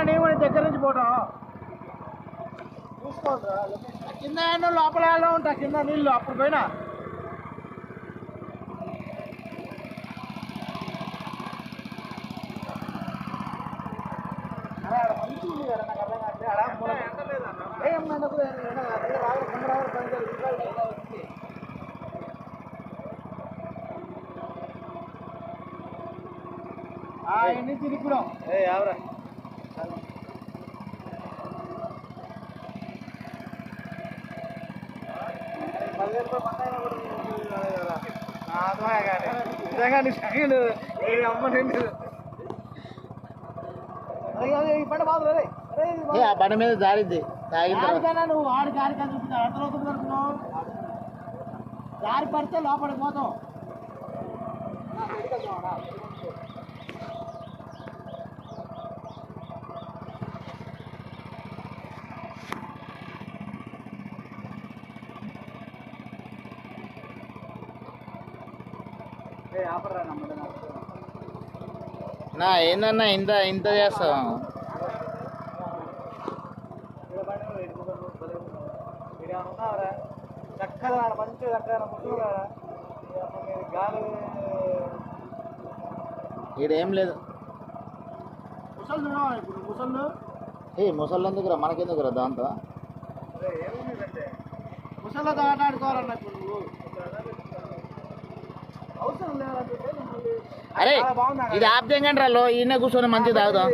నేను కూడా దగ్గర నుంచి పోవటం చూసుకోండిరా. కింద లోపల ఉంటా, కింద నీళ్ళు అప్పుడు పోయినా మంచి ఉంది కదా, నాకు అర్థం కావట్లేదు. ఏం ఎన్ని తిరిగిపోవడం ఎవరా ఆ బండి మీద జారిద్ది నువ్వు ఆడి గారి జారి పడితే లోపలికి పోతావు. నా ఏందన్నా ఇంత ఇంత చేస్తావు? చక్కగా మంచి చక్కగా గాలి ఈడేం లేదు. ముసళ్ళు ఇప్పుడు ముసళ్ళు ముసళ్ళు ఎందుకురా, మనకెందుకురా దాంతో? ముసళ్ళతో ఆట ఆడుకోవాలన్నా ఇప్పుడు నువ్వు అవసరం లేదంటే. అరే ఇది ఆప్ చేయకండి రా, ఈయన కూర్చొని మంచిగా తాగుదాం.